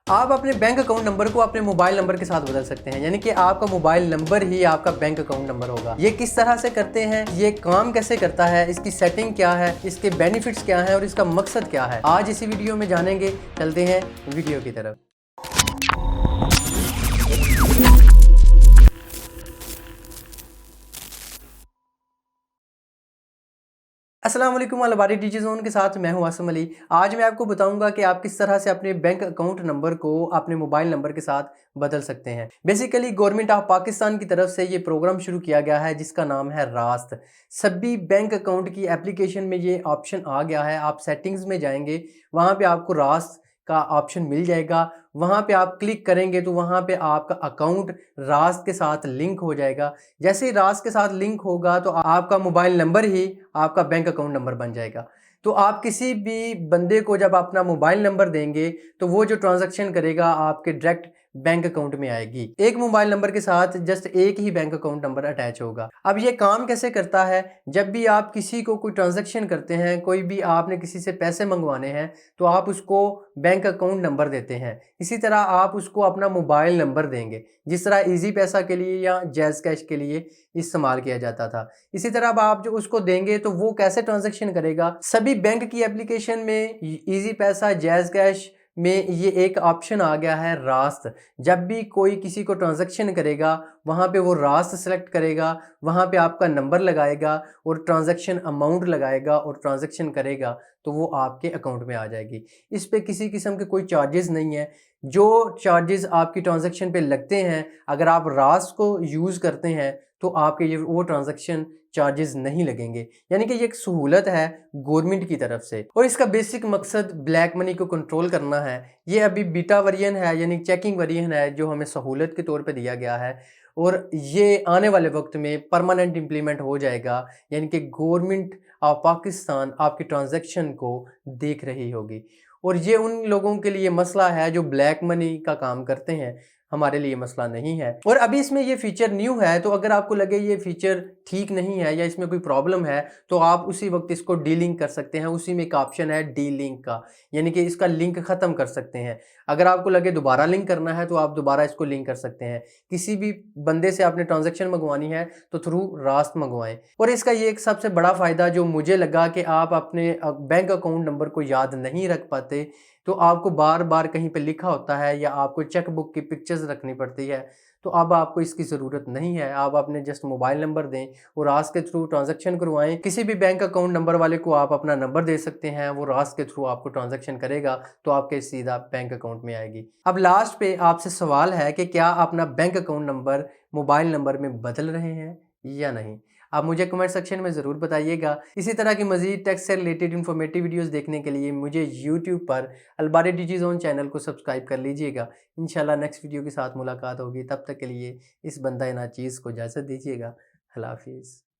आप अपने bank account number को अपने मोबाइल नंबर के साथ बदल सकते हैं, यानी कि आपका मोबाइल नंबर ही आपका बैंक अकाउंट नंबर होगा। ये किस तरह से करते हैं, ये काम कैसे करता है, इसकी सेटिंग क्या है, इसके बेनिफिट्स क्या है और इसका मकसद क्या है, आज इसी वीडियो में जानेंगे। चलते हैं वीडियो की तरफ। अस्सलाम वालेकुम, अलबारी डिजी ज़ोन के साथ मैं हूं आसम अली। आज मैं आपको बताऊंगा कि आप किस तरह से अपने बैंक अकाउंट नंबर को अपने मोबाइल नंबर के साथ बदल सकते हैं। बेसिकली गवर्नमेंट ऑफ पाकिस्तान की तरफ से ये प्रोग्राम शुरू किया गया है जिसका नाम है रास्त। सभी बैंक अकाउंट की एप्लीकेशन में ये ऑप्शन आ गया है। आप सेटिंग्स में जाएंगे, वहाँ पे आपको रास्त का ऑप्शन मिल जाएगा। वहाँ पे आप क्लिक करेंगे तो वहाँ पे आपका अकाउंट रास्त के साथ लिंक हो जाएगा। जैसे ही रास्त के साथ लिंक होगा तो आपका मोबाइल नंबर ही आपका बैंक अकाउंट नंबर बन जाएगा। तो आप किसी भी बंदे को जब अपना मोबाइल नंबर देंगे तो वो जो ट्रांजैक्शन करेगा आपके डायरेक्ट बैंक अकाउंट में आएगी। एक मोबाइल नंबर के साथ जस्ट एक ही बैंक अकाउंट नंबर अटैच होगा। अब ये काम कैसे करता है, जब भी आप किसी को कोई ट्रांजैक्शन करते हैं, कोई भी आपने किसी से पैसे मंगवाने हैं तो आप उसको बैंक अकाउंट नंबर देते हैं। इसी तरह आप उसको अपना मोबाइल नंबर देंगे, जिस तरह इजी पैसा के लिए या जैज़ कैश के लिए इस्तेमाल किया जाता था। इसी तरह अब आप जो उसको देंगे तो वो कैसे ट्रांजैक्शन करेगा। सभी बैंक की एप्लीकेशन में इजी पैसा, जैज़ कैश में ये एक ऑप्शन आ गया है रास्त। जब भी कोई किसी को ट्रांजैक्शन करेगा वहाँ पे वो रास्त सेलेक्ट करेगा, वहाँ पे आपका नंबर लगाएगा और ट्रांजैक्शन अमाउंट लगाएगा और ट्रांजैक्शन करेगा तो वो आपके अकाउंट में आ जाएगी। इस पे किसी किस्म के कोई चार्जेस नहीं है। जो चार्जेस आपकी ट्रांजैक्शन पे लगते हैं, अगर आप रास्त को यूज़ करते हैं तो आपके ये वो ट्रांजैक्शन चार्जेस नहीं लगेंगे। यानी कि ये एक सहूलत है गवर्नमेंट की तरफ से और इसका बेसिक मकसद ब्लैक मनी को कंट्रोल करना है। ये अभी बीटा वेरिएंट है, यानी चेकिंग वेरिएंट है जो हमें सहूलत के तौर पे दिया गया है और ये आने वाले वक्त में परमानेंट इम्प्लीमेंट हो जाएगा। यानी कि गवर्नमेंट ऑफ पाकिस्तान आपकी ट्रांजैक्शन को देख रही होगी और ये उन लोगों के लिए मसला है जो ब्लैक मनी का काम करते हैं, हमारे लिए मसला नहीं है। और अभी इसमें ये फीचर न्यू है, तो अगर आपको लगे ये फीचर ठीक नहीं है या इसमें कोई प्रॉब्लम है तो आप उसी वक्त इसको डीलिंक कर सकते हैं। उसी में एक ऑप्शन है डी लिंक का, यानी कि इसका लिंक ख़त्म कर सकते हैं। अगर आपको लगे दोबारा लिंक करना है तो आप दोबारा इसको लिंक कर सकते हैं। किसी भी बंदे से आपने ट्रांजैक्शन मंगवानी है तो थ्रू रास्त मंगवाएं। और इसका ये एक सबसे बड़ा फ़ायदा जो मुझे लगा कि आप अपने बैंक अकाउंट नंबर को याद नहीं रख पाते, तो आपको बार बार कहीं पे लिखा होता है या आपको चेक बुक की पिक्चर्स रखनी पड़ती है, तो अब आपको इसकी ज़रूरत नहीं है। आप अपने जस्ट मोबाइल नंबर दें और रास के थ्रू ट्रांजैक्शन करवाएं। किसी भी बैंक अकाउंट नंबर वाले को आप अपना नंबर दे सकते हैं, वो रास के थ्रू आपको ट्रांजैक्शन करेगा तो आपके सीधा बैंक अकाउंट में आएगी। अब लास्ट पे आपसे सवाल है कि क्या अपना bank account number mobile number में बदल रहे हैं या नहीं। आप मुझे कमेंट सेक्शन में ज़रूर बताइएगा। इसी तरह की मज़ीद टेक्स से रिलेटेड इन्फॉर्मेटिव वीडियोस देखने के लिए मुझे यूट्यूब पर अलबारी डिजी ज़ोन चैनल को सब्सक्राइब कर लीजिएगा। इंशाल्लाह नेक्स्ट वीडियो के साथ मुलाकात होगी। तब तक के लिए इस बंदा नाचीज़ को इजाज़त दीजिएगा। अल्लाह हाफ़िज़।